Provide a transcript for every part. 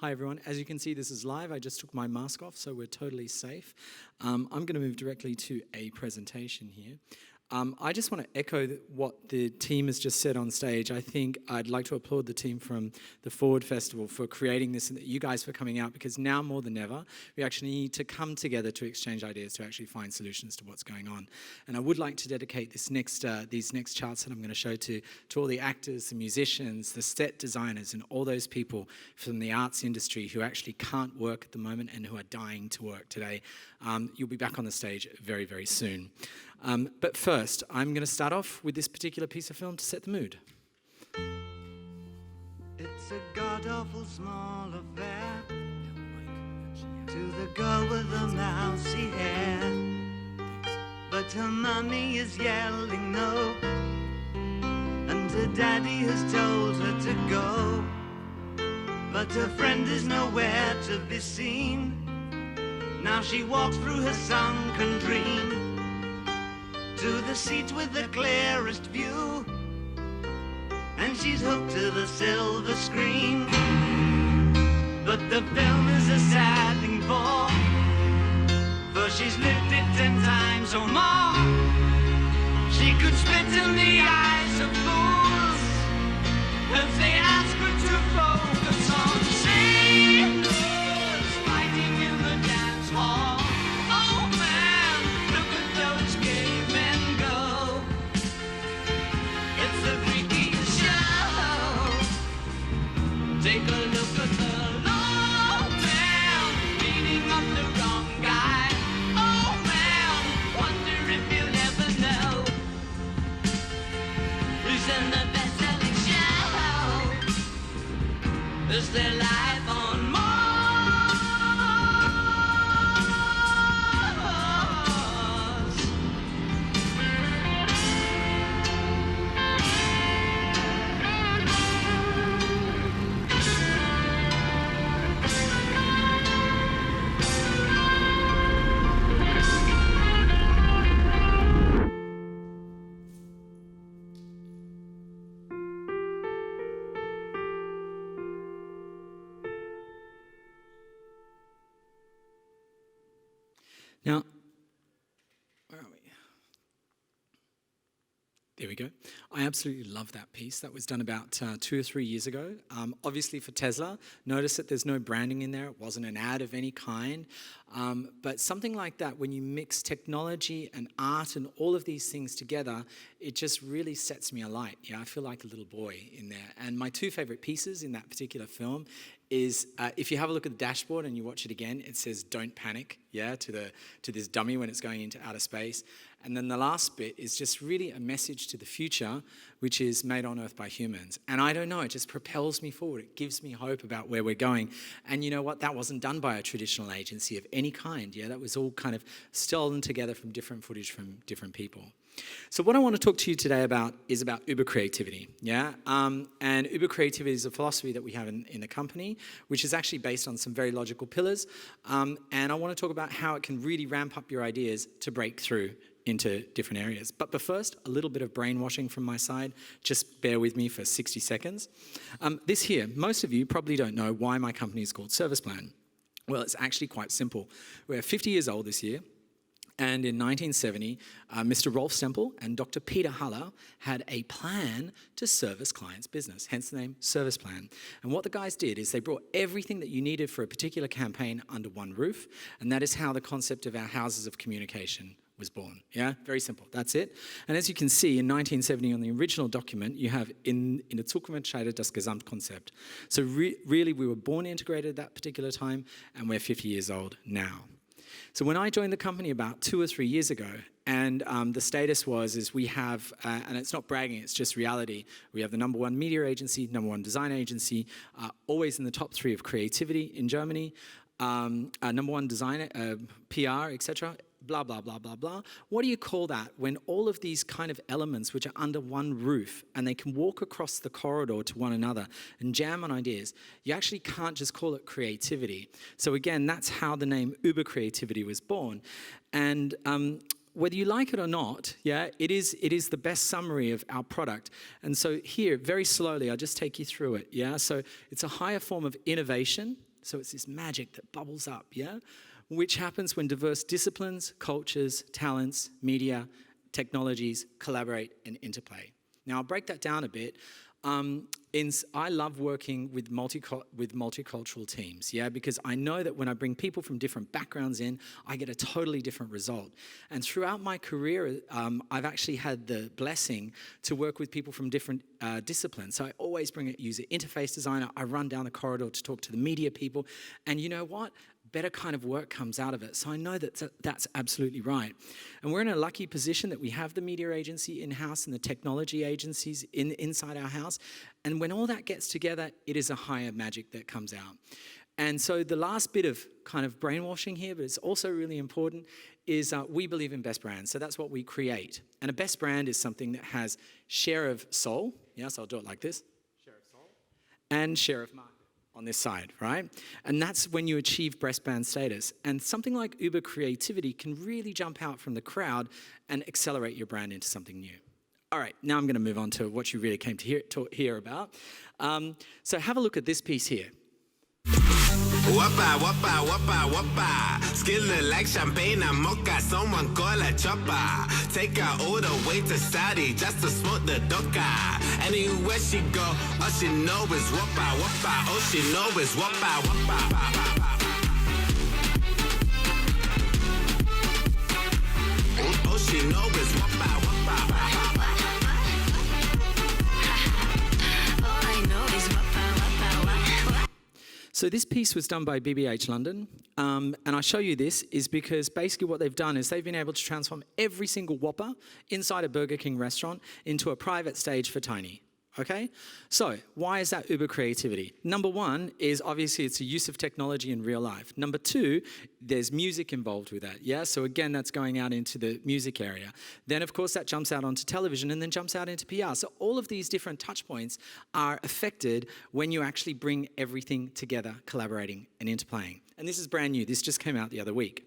Hi everyone, as you can see this is live. I just took my mask off so we're totally safe. I'm going to move directly to a presentation here. I just want to echo what the team has just said on stage. I think I'd like to applaud the team from the Forward Festival for creating this, and you guys for coming out, because now more than ever, we actually need to come together to exchange ideas to actually find solutions to what's going on. And I would like to dedicate these next charts that I'm going to show to all the actors, the musicians, the set designers, and all those people from the arts industry who actually can't work at the moment and who are dying to work today. You'll be back on the stage very, very soon. But first, I'm going to start off with this particular piece of film to set the mood. It's a god-awful small affair to the girl with the mousy hair, but her mummy is yelling no, and her daddy has told her to go, but her friend is nowhere to be seen. Now she walks through her sunken dream to the seat with the clearest view, and she's hooked to the silver screen. But the film is a sad thing for she's lived it 10 times or more. She could spit in the eyes of fools if they ask her to focus on sailors fighting in the dance hall. Oh man, look at those cavemen go. It's the freakiest show. Take a look at the low man beating up the wrong guy. Oh man, wonder if you'll ever know who's in the best-selling show. Is their life on Mars? Now, where are we? There we go. I absolutely love that piece. That was done about 2 or 3 years ago. Obviously for Tesla, notice that there's no branding in there. It wasn't an ad of any kind. But something like that, when you mix technology and art and all of these things together, it just really sets me alight. Yeah, I feel like a little boy in there. And my 2 favorite pieces in that particular film is if you have a look at the dashboard and you watch it again, it says "Don't panic," yeah, to this dummy when it's going into outer space. And then the last bit is just really a message to the future, which is made on Earth by humans. And I don't know, it just propels me forward. It gives me hope about where we're going. And you know what? That wasn't done by a traditional agency of any kind. Yeah, that was all kind of stolen together from different footage from different people. So what I want to talk to you today about is about ÜberCreativity, yeah? And ÜberCreativity is a philosophy that we have in the company, which is actually based on some very logical pillars. And I want to talk about how it can really ramp up your ideas to break through into different areas. But first, a little bit of brainwashing from my side. Just bear with me for 60 seconds. This here, most of you probably don't know why my company is called Serviceplan. Well, it's actually quite simple. We're 50 years old this year. And in 1970, Mr. Rolf Stempel and Dr. Peter Haller had a plan to service clients' business, hence the name Serviceplan. And what the guys did is they brought everything that you needed for a particular campaign under one roof, and that is how the concept of our houses of communication was born. Yeah, very simple. That's it. And as you can see, in 1970 on the original document, you have in der Zukunft entscheidet das Gesamtkonzept. So really, we were born integrated at that particular time, and we're 50 years old now. So when I joined the company about 2 or 3 years ago, and the status is we have, and it's not bragging, it's just reality, we have the #1 media agency, #1 design agency, always in the top 3 of creativity in Germany, #1 designer, PR, etc., blah, blah, blah, blah, blah. What do you call that when all of these kind of elements which are under one roof and they can walk across the corridor to one another and jam on ideas? You actually can't just call it creativity. So again, that's how the name ÜberCreativity was born. And whether you like it or not, yeah, it is the best summary of our product. And so here, very slowly, I'll just take you through it, yeah? So it's a higher form of innovation, So it's this magic that bubbles up, yeah? Which happens when diverse disciplines, cultures, talents, media, technologies collaborate and interplay. Now, I'll break that down a bit. I love working with multicultural teams, yeah, because I know that when I bring people from different backgrounds in, I get a totally different result. And throughout my career, I've actually had the blessing to work with people from different disciplines. So I always bring a user interface designer. I run down the corridor to talk to the media people. And you know what? Better kind of work comes out of it. So I know that that's absolutely right. And we're in a lucky position that we have the media agency in-house and the technology agencies inside our house. And when all that gets together, it is a higher magic that comes out. And so the last bit of kind of brainwashing here, but it's also really important, is we believe in best brands. So that's what we create. And a best brand is something that has share of soul. Yes, I'll do it like this. Share of soul. And share of market. On this side, right? And that's when you achieve best brand status. And something like ÜberCreativity can really jump out from the crowd and accelerate your brand into something new. All right, now I'm going to move on to what you really came to hear about. So have a look at this piece here. Whoppa, whoppa, whoppa, whoppa. Skilled like champagne and mocha. Someone call a chopper. Take her all the way to Saudi just to smoke the doka. Anywhere she go, all she know is whoppa, whoppa. All she know is whoppa, whoppa. All she know is whoppa, whoppa. All I know is whoppa, whoppa, whoppa. So this piece was done by BBH London, and I show you this is because basically what they've done is they've been able to transform every single Whopper inside a Burger King restaurant into a private stage for Tiny. Okay, so why is that ÜberCreativity? Number one is obviously it's a use of technology in real life. Number two, there's music involved with that, yeah? So again, that's going out into the music area. Then of course that jumps out onto television and then jumps out into PR. So all of these different touch points are affected when you actually bring everything together, collaborating and interplaying. And this is brand new, this just came out the other week.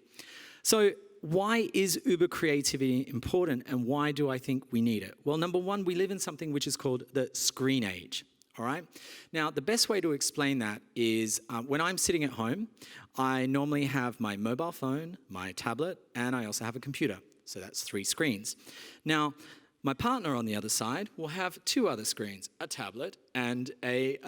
So why is ÜberCreativity important and why do I think we need it? Well, number one, we live in something which is called the screen age, all right? Now, the best way to explain that is when I'm sitting at home, I normally have my mobile phone, my tablet, and I also have a computer. So that's 3 screens. Now, my partner on the other side will have 2 other screens, a tablet and a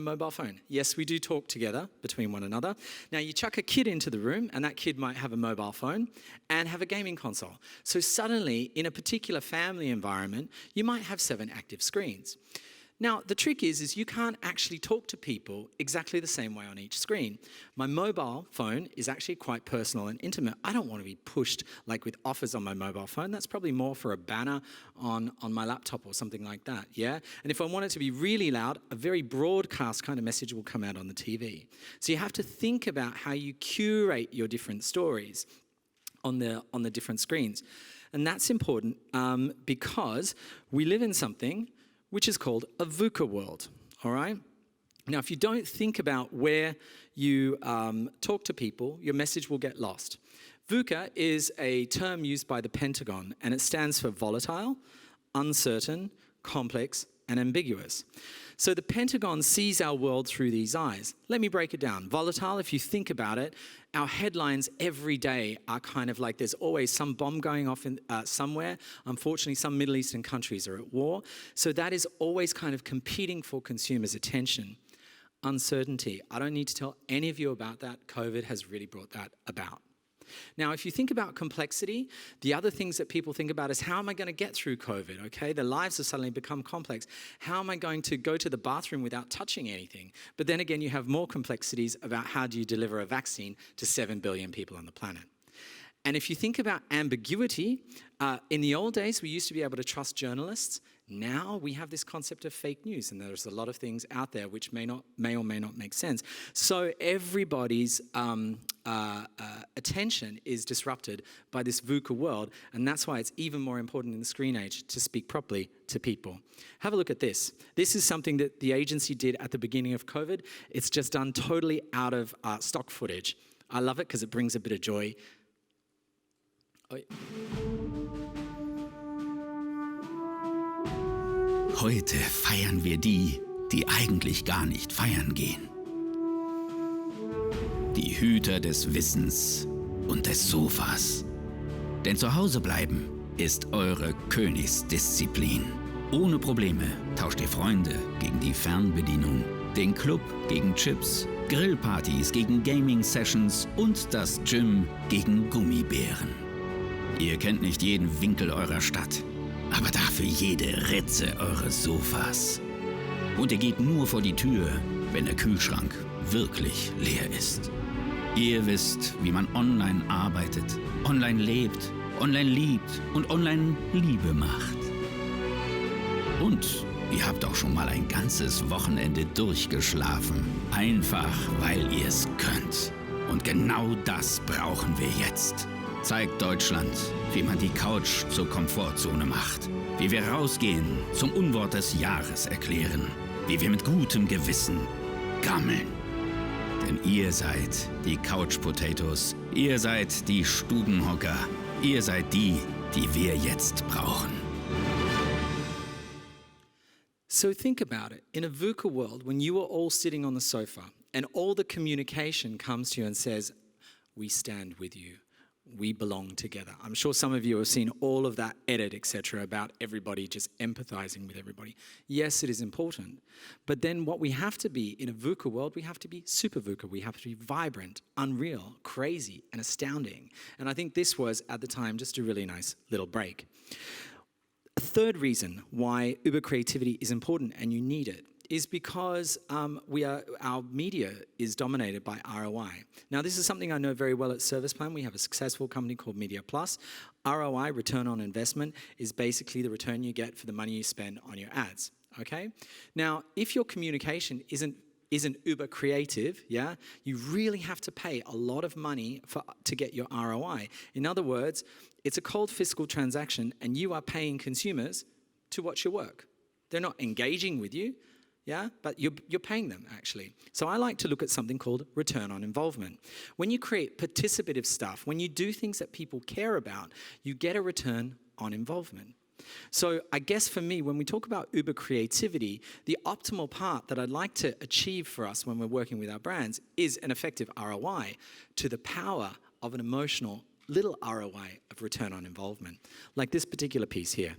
mobile phone. Yes, we do talk together between one another. Now, you chuck a kid into the room and that kid might have a mobile phone and have a gaming console. So suddenly, in a particular family environment, you might have 7 active screens. Now, the trick is you can't actually talk to people exactly the same way on each screen. My mobile phone is actually quite personal and intimate. I don't want to be pushed like with offers on my mobile phone. That's probably more for a banner on my laptop or something like that, yeah? And if I want it to be really loud, a very broadcast kind of message will come out on the TV. So you have to think about how you curate your different stories on the different screens. And that's important because we live in something which is called a VUCA world, all right? Now, if you don't think about where you talk to people, your message will get lost. VUCA is a term used by the Pentagon, and it stands for volatile, uncertain, complex, and ambiguous. So the Pentagon sees our world through these eyes. Let me break it down. Volatile, if you think about it, our headlines every day are kind of like there's always some bomb going off in, somewhere. Unfortunately, some Middle Eastern countries are at war. So that is always kind of competing for consumers' attention. Uncertainty. I don't need to tell any of you about that. COVID has really brought that about. Now, if you think about complexity, the other things that people think about is how am I going to get through COVID, okay? Their lives have suddenly become complex. How am I going to go to the bathroom without touching anything? But then again, you have more complexities about how do you deliver a vaccine to 7 billion people on the planet. And if you think about ambiguity, in the old days, we used to be able to trust journalists. Now we have this concept of fake news, and there's a lot of things out there which may or may not make sense. So everybody's attention is disrupted by this VUCA world, and that's why it's even more important in the screen age to speak properly to people. Have a look at this. This is something that the agency did at the beginning of COVID. It's just done totally out of stock footage. I love it because it brings a bit of joy. Oh, yeah. Heute feiern wir die, die eigentlich gar nicht feiern gehen. die Hüter des Wissens und des Sofas. Denn zu Hause bleiben ist eure Königsdisziplin. Ohne Probleme tauscht ihr Freunde gegen die Fernbedienung, den Club gegen Chips, Grillpartys gegen Gaming-Sessions und das Gym gegen Gummibären. Ihr kennt nicht jeden Winkel eurer Stadt, aber dafür jede Ritze eures Sofas. Und ihr geht nur vor die Tür, wenn der Kühlschrank wirklich leer ist. Ihr wisst, wie man online arbeitet, online lebt, online liebt und online Liebe macht. Und ihr habt auch schon mal ein ganzes Wochenende durchgeschlafen, einfach weil ihr es könnt. Und genau das brauchen wir jetzt. Zeigt Deutschland, wie man die Couch zur Komfortzone macht, wie wir rausgehen, zum Unwort des Jahres erklären, wie wir mit gutem Gewissen gammeln. Denn ihr seid die Couch Potatoes, ihr seid die Stubenhocker, ihr seid die, die wir jetzt brauchen. So think about it. In a VUCA world, when you are all sitting on the sofa and all the communication comes to you and says, we stand with you, we belong together. I'm sure some of you have seen all of that edit, etc., about everybody just empathizing with everybody. Yes, it is important. But then what we have to be in a VUCA world, we have to be super VUCA. We have to be vibrant, unreal, crazy, and astounding. And I think this was, at the time, just a really nice little break. A third reason why ÜberCreativity is important and you need it is because our media is dominated by ROI. Now, this is something I know very well at Serviceplan. We have a successful company called Media Plus. ROI, return on investment, is basically the return you get for the money you spend on your ads, okay? Now, if your communication isn't ÜberCreative, yeah, you really have to pay a lot of money to get your ROI. In other words, it's a cold fiscal transaction and you are paying consumers to watch your work. They're not engaging with you, yeah, but you're paying them actually. So I like to look at something called return on involvement. When you create participative stuff, when you do things that people care about, you get a return on involvement. So I guess for me, when we talk about ÜberCreativity, the optimal part that I'd like to achieve for us when we're working with our brands is an effective ROI to the power of an emotional little ROI of return on involvement, like this particular piece here.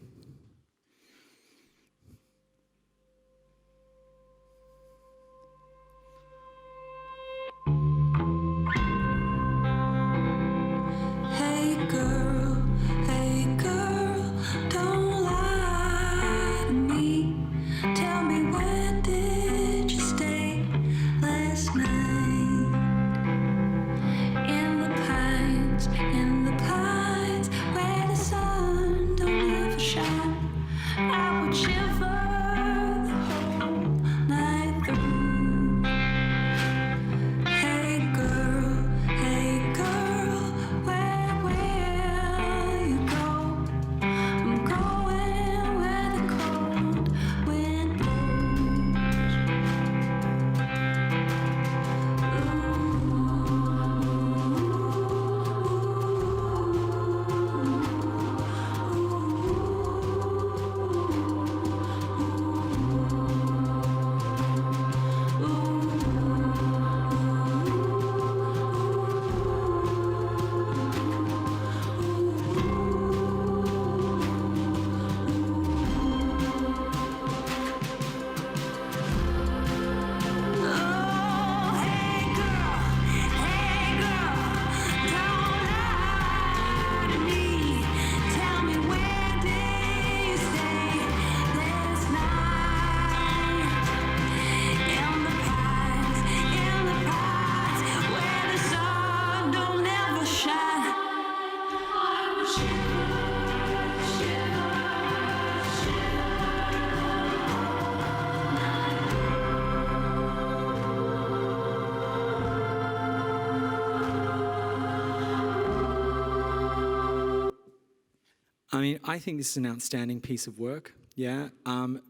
I mean, I think this is an outstanding piece of work, yeah,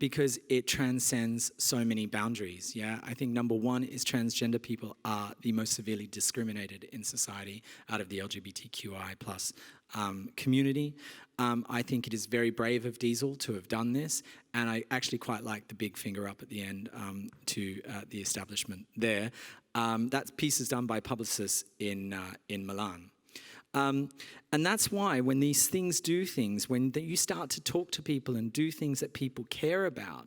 because it transcends so many boundaries, yeah. I think number one is transgender people are the most severely discriminated in society out of the LGBTQI plus community. I think it is very brave of Diesel to have done this, and I actually quite like the big finger up at the end to the establishment there. That piece is done by Publicis in Milan. And that's why when these things do things, when you start to talk to people and do things that people care about,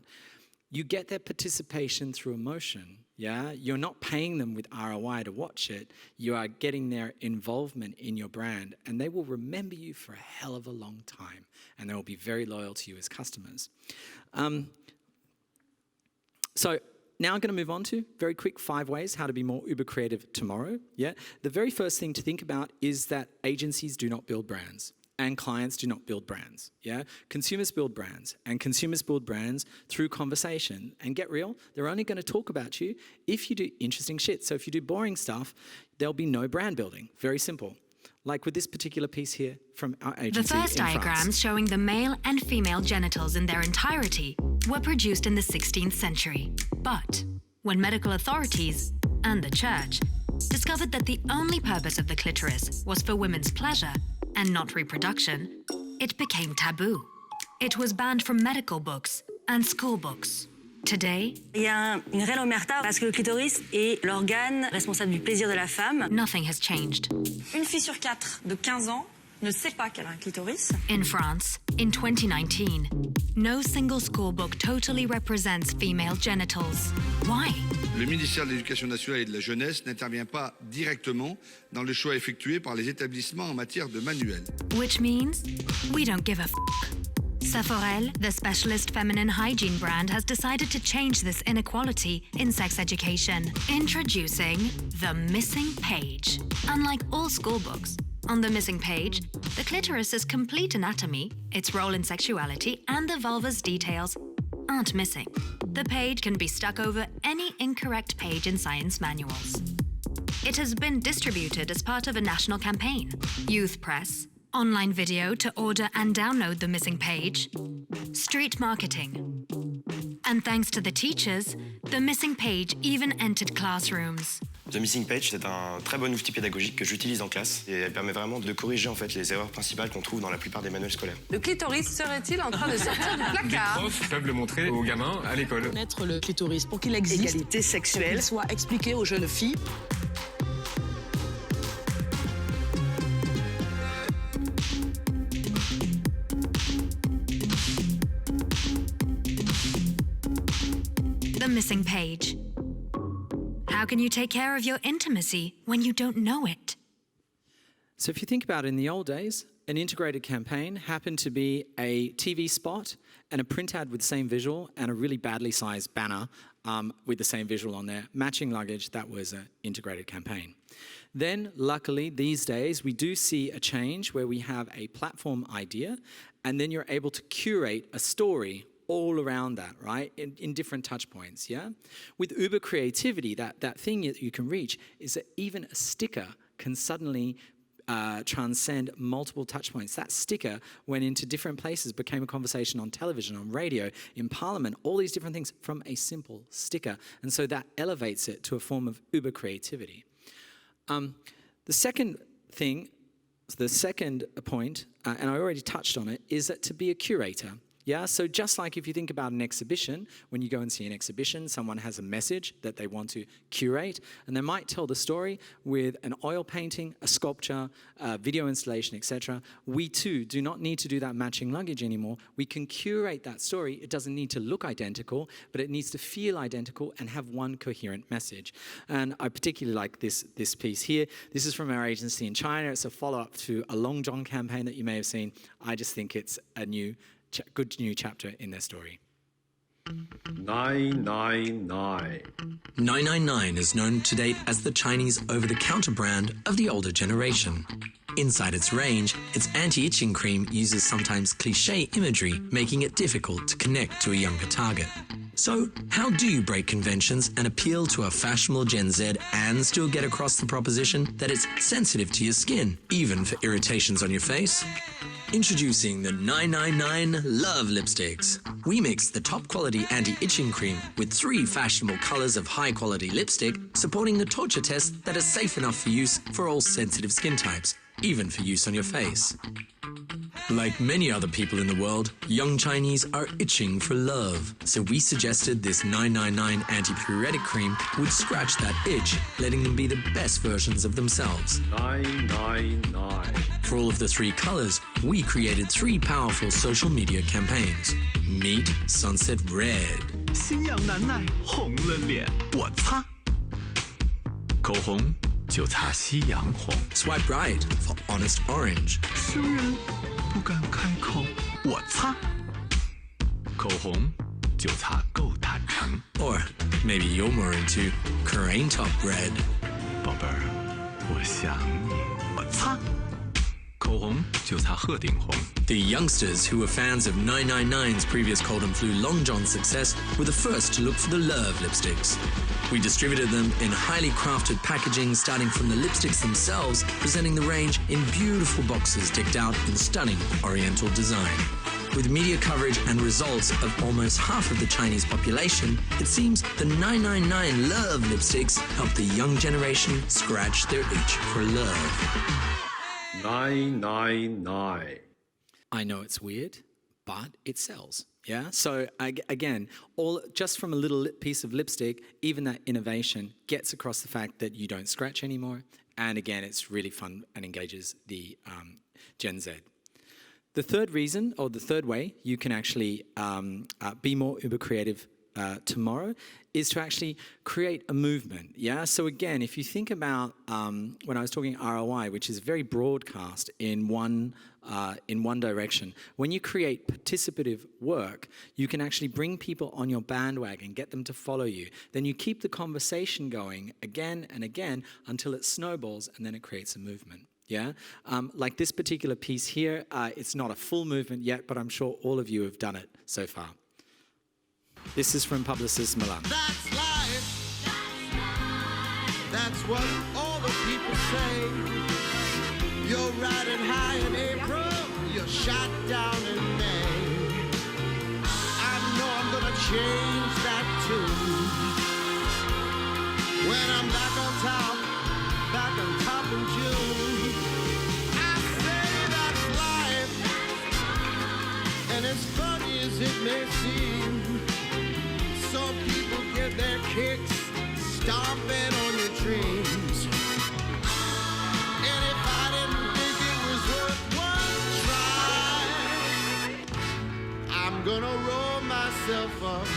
you get their participation through emotion, yeah? You're not paying them with ROI to watch it. You are getting their involvement in your brand, and they will remember you for a hell of a long time, and they will be very loyal to you as customers. So now I'm going to move on to, very quick, 5 ways how to be more uber creative tomorrow, yeah? The very first thing to think about is that agencies do not build brands. And clients do not build brands, yeah? Consumers build brands, and consumers build brands through conversation. And get real, they're only going to talk about you if you do interesting shit. So if you do boring stuff, there'll be no brand building. Very simple. Like with this particular piece here from our agency in France. The first diagrams showing the male and female genitals in their entirety were produced in the 16th century. But when medical authorities and the church discovered that the only purpose of the clitoris was for women's pleasure and not reproduction, it became taboo. It was banned from medical books and school books. Today, il y a une réelle omerta parce que le clitoris est l'organe responsable du plaisir de la femme. Nothing has changed. Une fille sur 4 de 15 ans ne sait pas qu'elle a un clitoris. In France, in 2019, no single school book totally represents female genitals. Why? Le ministère de l'Éducation nationale et de la jeunesse n'intervient pas directement dans le choix effectué par les établissements en matière de manuels. Which means we don't give a f***. Sephorel, the specialist feminine hygiene brand, has decided to change this inequality in sex education. Introducing the missing page. Unlike all school books, on the missing page, the clitoris's complete anatomy, its role in sexuality, and the vulva's details aren't missing. The page can be stuck over any incorrect page in science manuals. It has been distributed as part of a national campaign. Youth press, online video to order and download the missing page, street marketing. And thanks to the teachers, the missing page even entered classrooms. The Missing Page, c'est un très bon outil pédagogique que j'utilise en classe et elle permet vraiment de corriger en fait les erreurs principales qu'on trouve dans la plupart des manuels scolaires. Le clitoris serait-il en train de sortir du placard? Les profs peuvent le montrer aux gamins à l'école. Mettre le clitoris pour qu'il existe, égalité sexuelle, pour qu'il soit expliqué aux jeunes filles. The Missing Page. How can you take care of your intimacy when you don't know it? So if you think about it, in the old days, an integrated campaign happened to be a TV spot and a print ad with the same visual and a really badly sized banner with the same visual on there. Matching luggage, that was an integrated campaign. Then, luckily, these days, we do see a change where we have a platform idea and then you're able to curate a story all around that, right? In different touch points, yeah? With ÜberCreativity, that thing that you can reach is that even a sticker can suddenly transcend multiple touch points. That sticker went into different places, became a conversation on television, on radio, in Parliament, all these different things from a simple sticker. And so that elevates it to a form of ÜberCreativity. The second thing, the second point, and I already touched on it, is that to be a curator. Yeah, so just like if you think about an exhibition, when you go and see an exhibition, someone has a message that they want to curate, and they might tell the story with an oil painting, a sculpture, a video installation, etc. We too do not need to do that matching luggage anymore. We can curate that story. It doesn't need to look identical, but it needs to feel identical and have one coherent message. And I particularly like this piece here. This is from our agency in China. It's a follow-up to a Long John campaign that you may have seen. I just think it's a good new chapter in their story. 999. 999 is known to date as the Chinese over-the-counter brand of the older generation. Inside its range, its anti-itching cream uses sometimes cliché imagery, making it difficult to connect to a younger target. So, how do you break conventions and appeal to a fashionable Gen Z and still get across the proposition that it's sensitive to your skin, even for irritations on your face? Introducing the 999 Love Lipsticks. We mix the top quality anti-itching cream with 3 fashionable colors of high quality lipstick, supporting the torture test that is safe enough for use for all sensitive skin types, even for use on your face. Like many other people in the world, young Chinese are itching for love. So we suggested this 999 anti-pruritic cream would scratch that itch, letting them be the best versions of themselves. 999. For all of the 3 colors, we created 3 powerful social media campaigns. Meet Sunset Red. 心痒难耐，红了脸，我擦。口红就擦夕阳红。 Swipe right for Honest Orange. 生人不敢开口，我擦。口红就擦够坦诚。 Or maybe you're more into Crane Top Red. 宝贝儿，我想你，我擦。口红就擦鹤顶红。 The youngsters who were fans of 999's previous Cold and Flu Long John success were the first to look for the Love lipsticks. We distributed them in highly crafted packaging, starting from the lipsticks themselves, presenting the range in beautiful boxes decked out in stunning Oriental design. With media coverage and results of almost half of the Chinese population, it seems the 999 Love lipsticks help the young generation scratch their itch for love. 999. I know it's weird, but it sells. Yeah. So again, all just from a little piece of lipstick, even that innovation gets across the fact that you don't scratch anymore. And again, it's really fun and engages the Gen Z. The third reason, or the third way you can actually be more ÜberCreative tomorrow is to actually create a movement. Yeah. So again, if you think about when I was talking ROI, which is very broadcast in one direction, when you create participative work, you can actually bring people on your bandwagon, get them to follow you. Then you keep the conversation going again and again until it snowballs, and then it creates a movement. Yeah, like this particular piece here, it's not a full movement yet, but I'm sure all of you have done it so far. This is from publicist Milan. That's life. That's what all the people say. You're riding high in April, you're shot down in May. I know I'm gonna change that too. When I'm back on top in June. I say that's life, and as funny as it may seem, some people get their kicks stomping on your dreams. And if I didn't think it was worth one try, I'm gonna roll myself up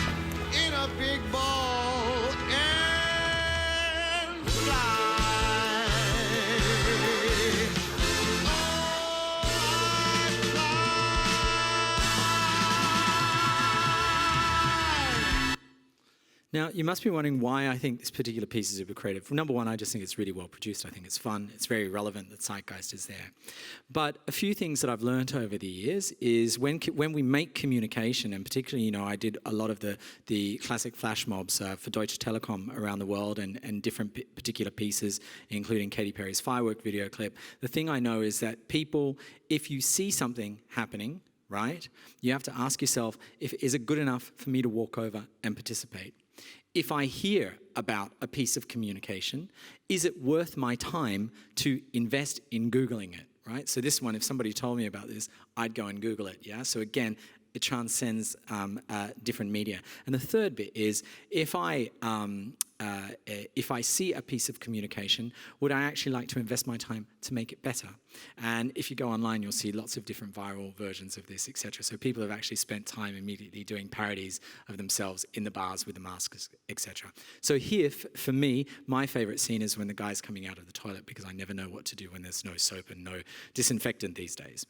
in a big ball and fly. Now, you must be wondering why I think this particular piece is ÜberCreative. Number one, I just think it's really well produced. I think it's fun. It's very relevant. The zeitgeist is there. But a few things that I've learned over the years is when we make communication, and particularly, you know, I did a lot of the classic flash mobs for Deutsche Telekom around the world and different particular pieces, including Katy Perry's Firework video clip. The thing I know is that people, if you see something happening, right, you have to ask yourself, is it good enough for me to walk over and participate? If I hear about a piece of communication, is it worth my time to invest in Googling it, right? So this one, if somebody told me about this, I'd go and Google it, yeah? So again, it transcends different media. And the third bit is, if I see a piece of communication, would I actually like to invest my time to make it better? And if you go online, you'll see lots of different viral versions of this, etc. So people have actually spent time immediately doing parodies of themselves in the bars with the masks, etc. So here, for me, my favorite scene is when the guy's coming out of the toilet, because I never know what to do when there's no soap and no disinfectant these days.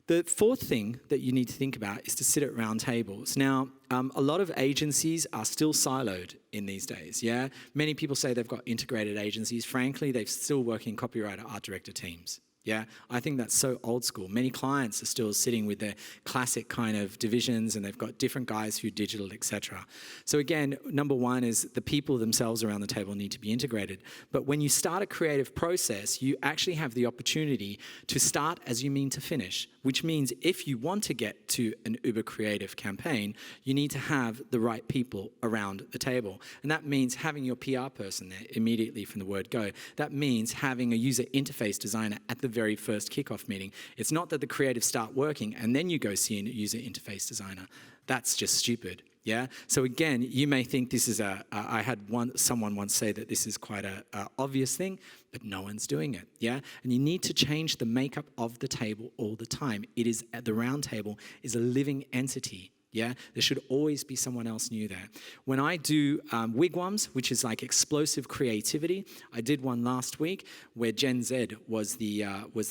The fourth thing that you need to think about is to sit at round tables. Now, a lot of agencies are still siloed in these days, yeah? Many people say they've got integrated agencies. Frankly, they're still working copywriter, art director teams. Yeah, I think that's so old school. Many clients are still sitting with their classic kind of divisions, and they've got different guys who digital, etc. So again, number one is the people themselves around the table need to be integrated. But when you start a creative process, you actually have the opportunity to start as you mean to finish, which means if you want to get to an ÜberCreative campaign, you need to have the right people around the table. And that means having your PR person there immediately from the word go. That means having a user interface designer at the very first kickoff meeting. It's not that the creatives start working and then you go see a user interface designer. That's just stupid. Yeah. So again, you may think this is I had someone once say that this is quite a obvious thing, but no one's doing it. Yeah. And you need to change the makeup of the table all the time. The round table is a living entity. Yeah, there should always be someone else new there. When I do wigwams, which is like explosive creativity, I did one last week where Gen Z was the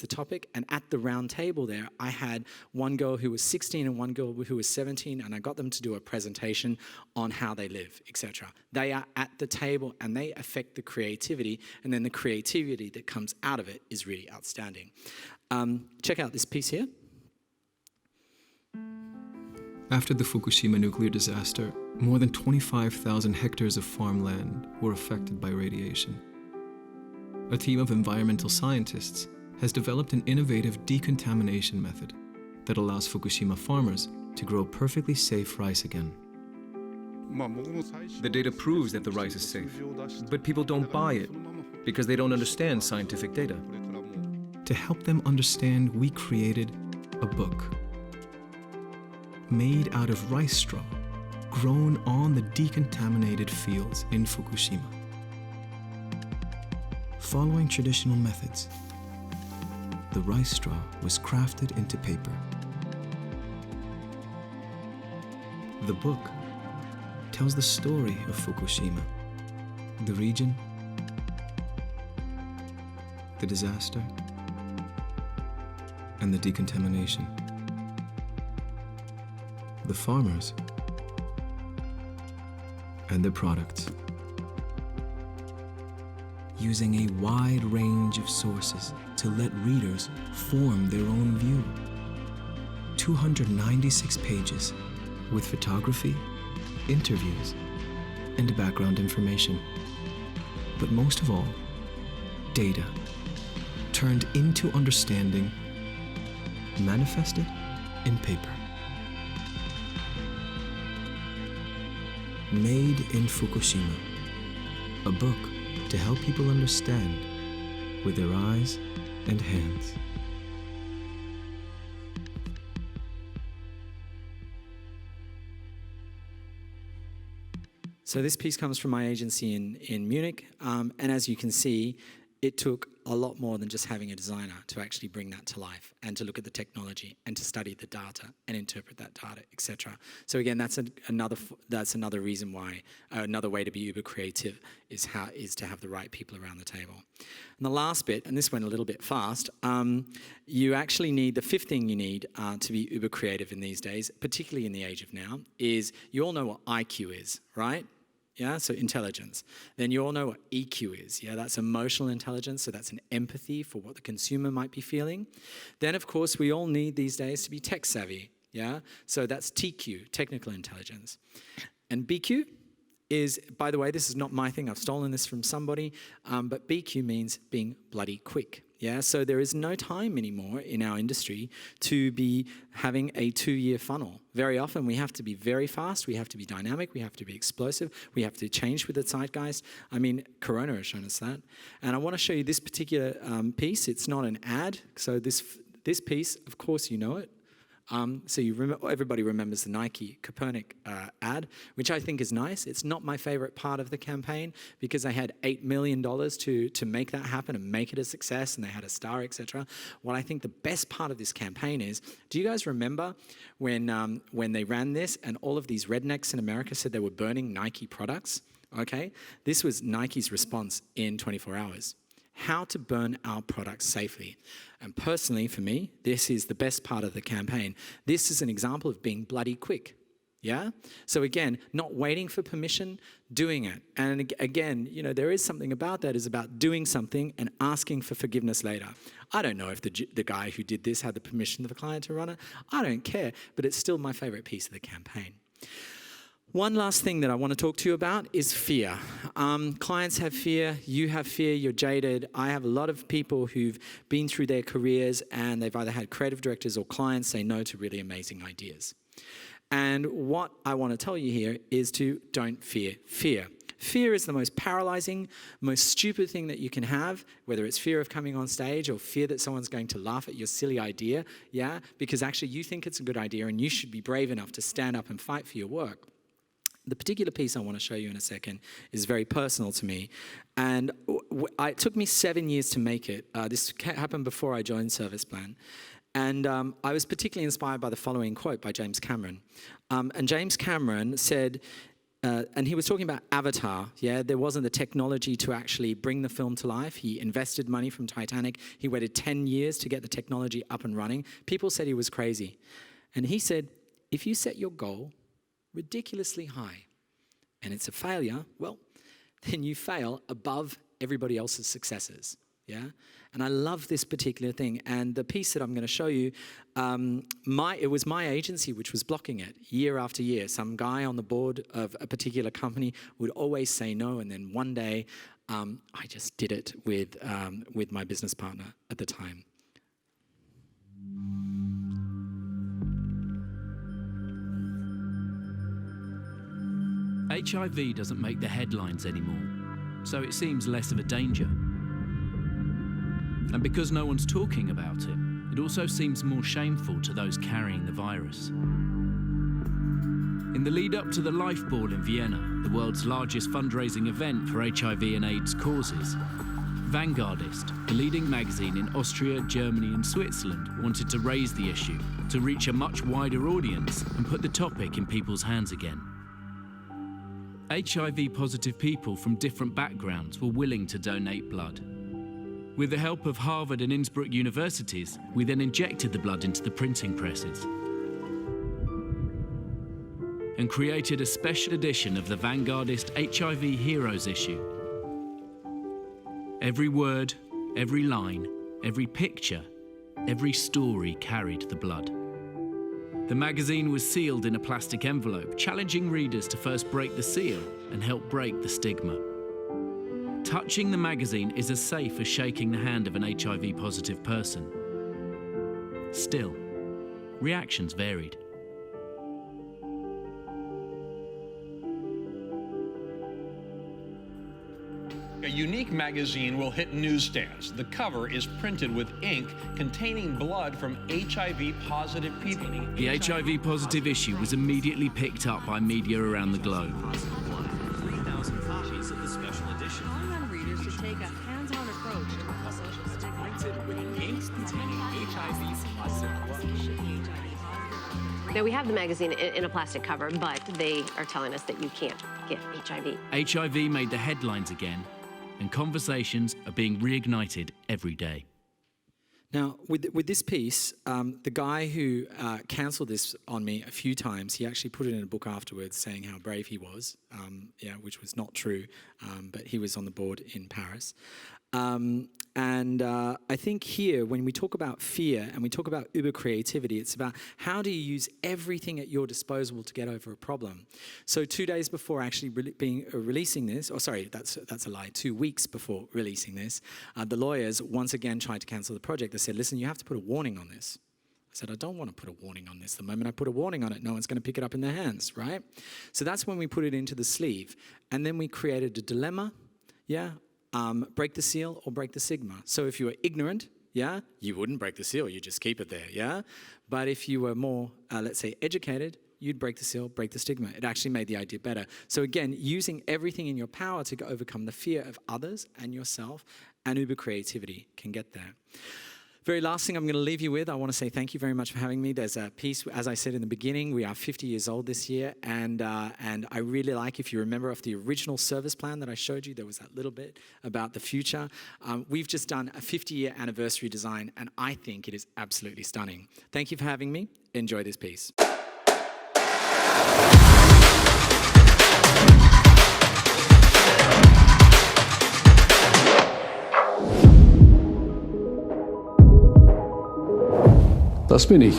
topic, and at the round table there, I had one girl who was 16 and one girl who was 17, and I got them to do a presentation on how they live, etc. They are at the table and they affect the creativity, and then the creativity that comes out of it is really outstanding. Check out this piece here. After the Fukushima nuclear disaster, more than 25,000 hectares of farmland were affected by radiation. A team of environmental scientists has developed an innovative decontamination method that allows Fukushima farmers to grow perfectly safe rice again. The data proves that the rice is safe, but people don't buy it because they don't understand scientific data. To help them understand, we created a book made out of rice straw, grown on the decontaminated fields in Fukushima. Following traditional methods, the rice straw was crafted into paper. The book tells the story of Fukushima, the region, the disaster, and the decontamination. The farmers and their products, using a wide range of sources to let readers form their own view. 296 pages with photography, interviews, and background information. But most of all, data turned into understanding, manifested in paper. Made in Fukushima, a book to help people understand with their eyes and hands. So this piece comes from my agency in Munich, and as you can see, it took a lot more than just having a designer to actually bring that to life and to look at the technology and to study the data and interpret that data, etc. So again, that's another reason why, another way to be uber creative is to have the right people around the table. And the last bit, and this went a little bit fast, you actually need, the fifth thing you need to be uber creative in these days, particularly in the age of now, is you all know what IQ is, right? Yeah, so intelligence. Then you all know what EQ is. Yeah, that's emotional intelligence. So that's an empathy for what the consumer might be feeling. Then, of course, we all need these days to be tech savvy. Yeah, so that's TQ, technical intelligence. And BQ is, by the way, this is not my thing. I've stolen this from somebody. But BQ means being bloody quick. Yeah, so there is no time anymore in our industry to be having a 2-year funnel. Very often we have to be very fast, we have to be dynamic, we have to be explosive, we have to change with the zeitgeist. I mean, Corona has shown us that. And I want to show you this particular piece. It's not an ad, so this piece, of course you know it. So everybody remembers the Nike Copernic ad, which I think is nice. It's not my favorite part of the campaign because they had $8 million to make that happen and make it a success, and they had a star, etc. What I think the best part of this campaign is, do you guys remember when they ran this and all of these rednecks in America said they were burning Nike products? Okay, this was Nike's response in 24 hours. How to burn our products safely. And personally, for me, this is the best part of the campaign. This is an example of being bloody quick. Yeah? So again, not waiting for permission, doing it. And again, you know, there is something about that, is about doing something and asking for forgiveness later. I don't know if the guy who did this had the permission of the client to run it. I don't care, but it's still my favorite piece of the campaign. One last thing that I want to talk to you about is fear. Clients have fear, you have fear, you're jaded. I have a lot of people who've been through their careers and they've either had creative directors or clients say no to really amazing ideas. And what I want to tell you here is to don't fear fear. Fear is the most paralyzing, most stupid thing that you can have, whether it's fear of coming on stage or fear that someone's going to laugh at your silly idea, yeah? Because actually you think it's a good idea and you should be brave enough to stand up and fight for your work. The particular piece I want to show you in a second is very personal to me. And it took me 7 years to make it. This happened before I joined Serviceplan. And I was particularly inspired by the following quote by James Cameron. And James Cameron said, and he was talking about Avatar, yeah? There wasn't the technology to actually bring the film to life. He invested money from Titanic. He waited 10 years to get the technology up and running. People said he was crazy. And he said, if you set your goal ridiculously high and it's a failure, well, then you fail above everybody else's successes. Yeah, and I love this particular thing. And the piece that I'm going to show you, it was my agency which was blocking it year after year. Some guy on the board of a particular company would always say no, and then one day I just did it with my business partner at the time. HIV doesn't make the headlines anymore, so it seems less of a danger. And because no one's talking about it, it also seems more shameful to those carrying the virus. In the lead up to the Life Ball in Vienna, the world's largest fundraising event for HIV and AIDS causes, Vanguardist, the leading magazine in Austria, Germany and Switzerland, wanted to raise the issue, to reach a much wider audience and put the topic in people's hands again. HIV-positive people from different backgrounds were willing to donate blood. With the help of Harvard and Innsbruck universities, we then injected the blood into the printing presses and created a special edition of the Vanguardist HIV Heroes issue. Every word, every line, every picture, every story carried the blood. The magazine was sealed in a plastic envelope, challenging readers to first break the seal and help break the stigma. Touching the magazine is as safe as shaking the hand of an HIV-positive person. Still, reactions varied. A unique magazine will hit newsstands. The cover is printed with ink containing blood from HIV-positive people. The HIV-positive issue was immediately picked up by media around the globe. 3,000 copies of the special edition. Calling on readers to take a hands-on approach to the social stigma. Printed with ink containing HIV-positive. Now, we have the magazine in a plastic cover, but they are telling us that you can't get HIV. HIV made the headlines again, and conversations are being reignited every day. Now, with this piece, the guy who cancelled this on me a few times, he actually put it in a book afterwards saying how brave he was, which was not true, but he was on the board in Paris. I think here, when we talk about fear and we talk about ÜberCreativity, it's about how do you use everything at your disposal to get over a problem. So 2 days before actually releasing this, or sorry, that's a lie, 2 weeks before releasing this, the lawyers once again tried to cancel the project. They said, listen, you have to put a warning on this. I said, I don't want to put a warning on this. The moment I put a warning on it, no one's going to pick it up in their hands, right? So that's when we put it into the sleeve. And then we created a dilemma, break the seal or break the stigma. So if you were ignorant, you wouldn't break the seal, you just keep it there, But if you were more, let's say, educated, you'd break the seal, break the stigma. It actually made the idea better. So again, using everything in your power to overcome the fear of others and yourself, and ÜberCreativity can get there. Very last thing I'm going to leave you with, I want to say thank you very much for having me. There's a piece, as I said in the beginning, we are 50 years old this year, and I really like, if you remember off the original service plan that I showed you, there was that little bit about the future. We've just done a 50-year anniversary design, and I think it is absolutely stunning. Thank you for having me. Enjoy this piece. Das bin ich.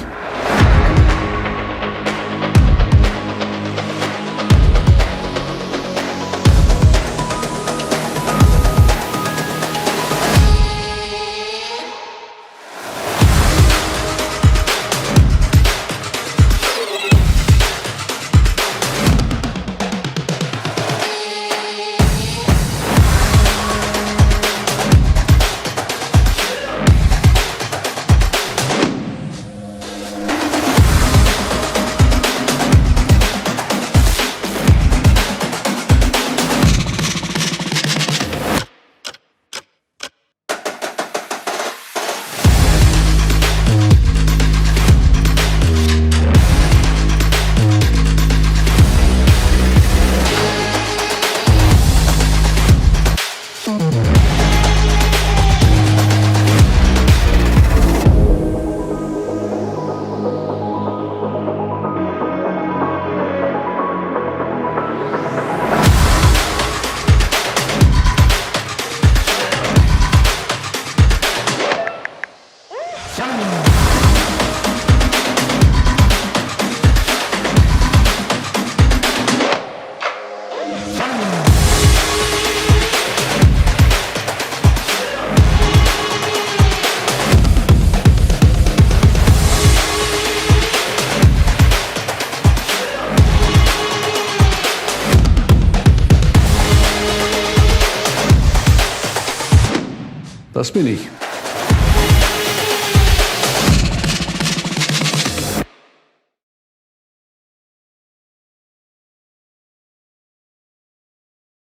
Das bin ich.